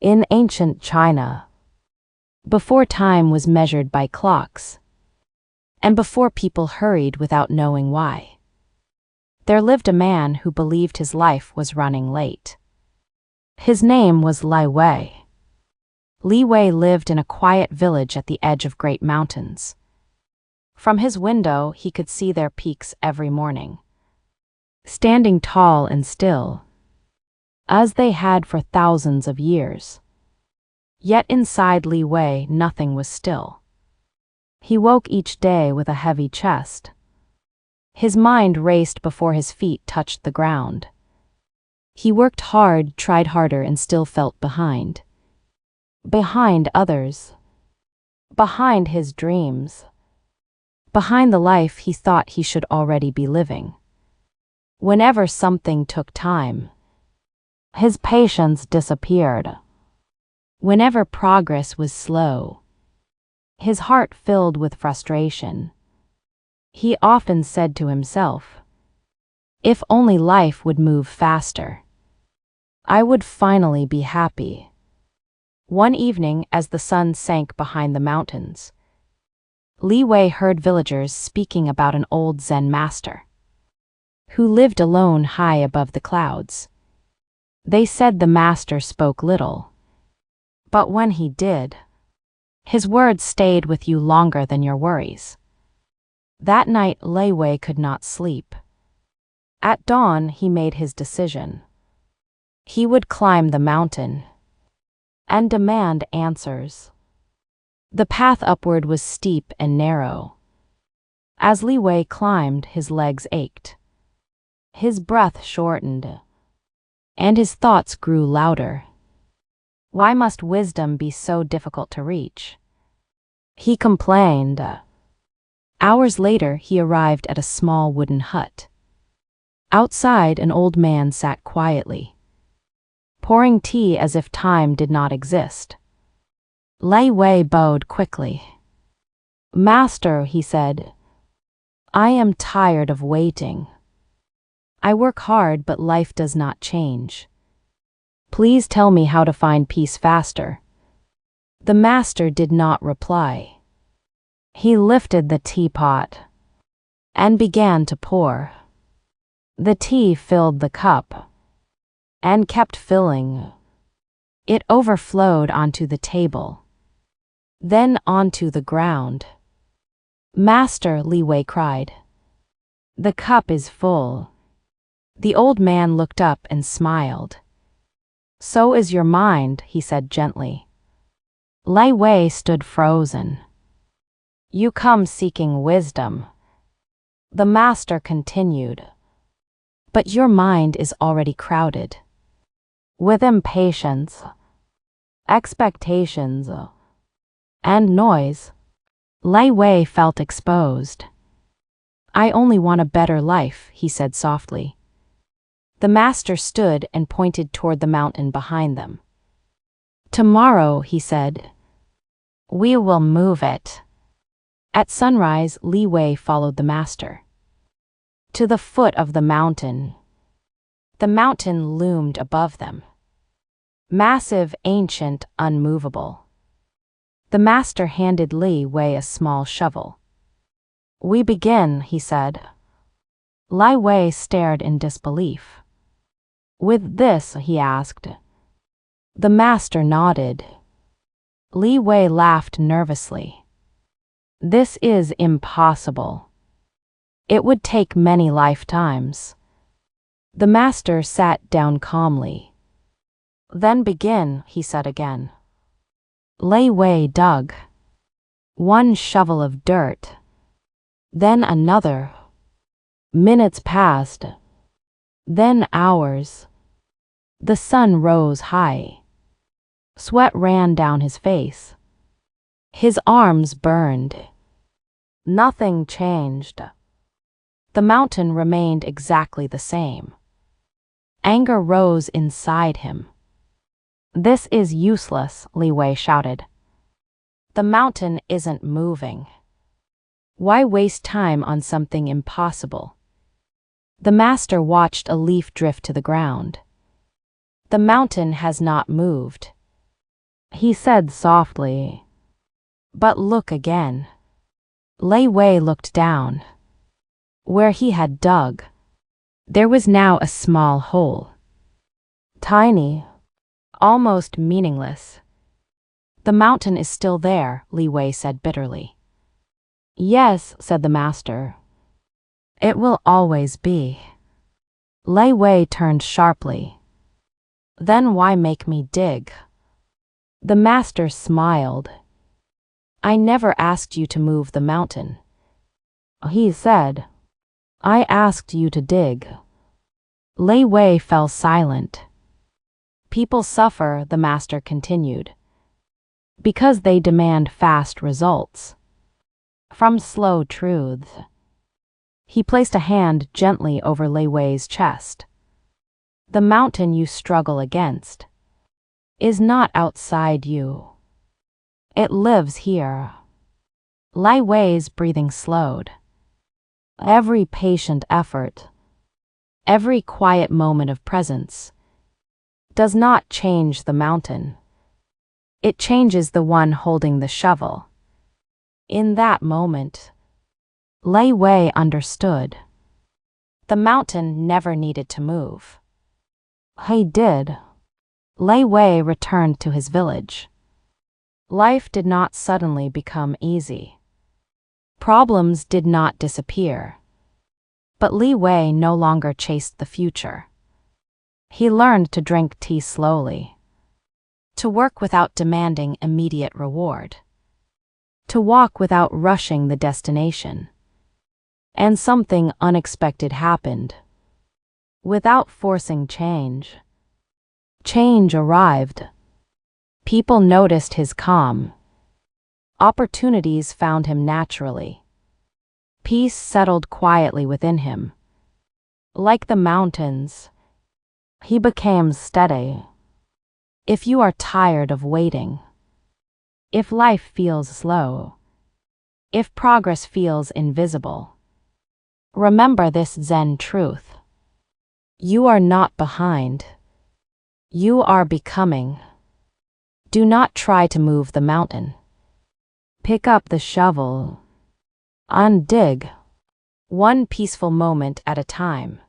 In ancient China, before time was measured by clocks, and before people hurried without knowing why, there lived a man who believed his life was running late. His name was Li Wei. Li Wei lived in a quiet village at the edge of great mountains. From his window he could see their peaks every morning, standing tall and still, as they had for thousands of years. Yet inside Li Wei nothing was still. He woke each day with a heavy chest. His mind raced before his feet touched the ground. He worked hard, tried harder, and still felt behind. Behind others. Behind his dreams. Behind the life he thought he should already be living. Whenever something took time, his patience disappeared. Whenever progress was slow, his heart filled with frustration. He often said to himself, "If only life would move faster, I would finally be happy." One evening, as the sun sank behind the mountains, Li Wei heard villagers speaking about an old Zen master who lived alone high above the clouds. They said the master spoke little, but when he did, his words stayed with you longer than your worries. That night Li Wei could not sleep. At dawn he made his decision. He would climb the mountain and demand answers. The path upward was steep and narrow. As Li Wei climbed, his legs ached. His breath shortened, and his thoughts grew louder. Why must wisdom be so difficult to reach? He complained. Hours later, he arrived at a small wooden hut. Outside, an old man sat quietly, pouring tea as if time did not exist. Li Wei bowed quickly. "Master," he said, "I am tired of waiting. I work hard, but life does not change. Please tell me how to find peace faster." The master did not reply. He lifted the teapot and began to pour. The tea filled the cup and kept filling. It overflowed onto the table, then onto the ground. "Master," Li Wei cried, "the cup is full." The old man looked up and smiled. "So is your mind," he said gently. Li Wei stood frozen. "You come seeking wisdom," the master continued, "but your mind is already crowded with impatience, expectations, and noise." Li Wei felt exposed. "I only want a better life," he said softly. The master stood and pointed toward the mountain behind them. "Tomorrow," he said, "we will move it." At sunrise, Li Wei followed the master to the foot of the mountain. The mountain loomed above them, massive, ancient, unmovable. The master handed Li Wei a small shovel. "We begin," he said. Li Wei stared in disbelief. "With this?" he asked. The master nodded. Li Wei laughed nervously. "This is impossible. It would take many lifetimes." The master sat down calmly. "Then begin," he said again. Li Wei dug. One shovel of dirt, then another. Minutes passed, then hours. The sun rose high. Sweat ran down his face. His arms burned. Nothing changed. The mountain remained exactly the same. Anger rose inside him. "This is useless," Li Wei shouted. "The mountain isn't moving. Why waste time on something impossible?" The master watched a leaf drift to the ground. "The mountain has not moved. he said softly. But look again. Lei Wei looked down. Where he had dug, there was now a small hole. Tiny, almost meaningless. The mountain is still there, Lei Wei said bitterly. Yes, said the master. It will always be. Lei Wei turned sharply. Then why make me dig? The master smiled. I never asked you to move the mountain. He said. I asked you to dig. Lei Wei fell silent. People suffer, the master continued, because they demand fast results from slow truths. He placed a hand gently over Lei Wei's chest. The mountain you struggle against is not outside you. It lives here. Lei Wei's breathing slowed. Every patient effort, every quiet moment of presence, does not change the mountain. It changes the one holding the shovel. In that moment, Lei Wei understood. The mountain never needed to move. He did. Lei Wei returned to his village. Life did not suddenly become easy. Problems did not disappear. But Lei Wei no longer chased the future. He learned to drink tea slowly, to work without demanding immediate reward, to walk without rushing the destination. And something unexpected happened. Without forcing change, change arrived. People noticed his calm. Opportunities found him naturally. Peace settled quietly within him. Like the mountains, he became steady. If you are tired of waiting, if life feels slow, if progress feels invisible, remember this Zen truth. You are not behind. You are becoming. Do not try to move the mountain. Pick up the shovel and dig, one peaceful moment at a time.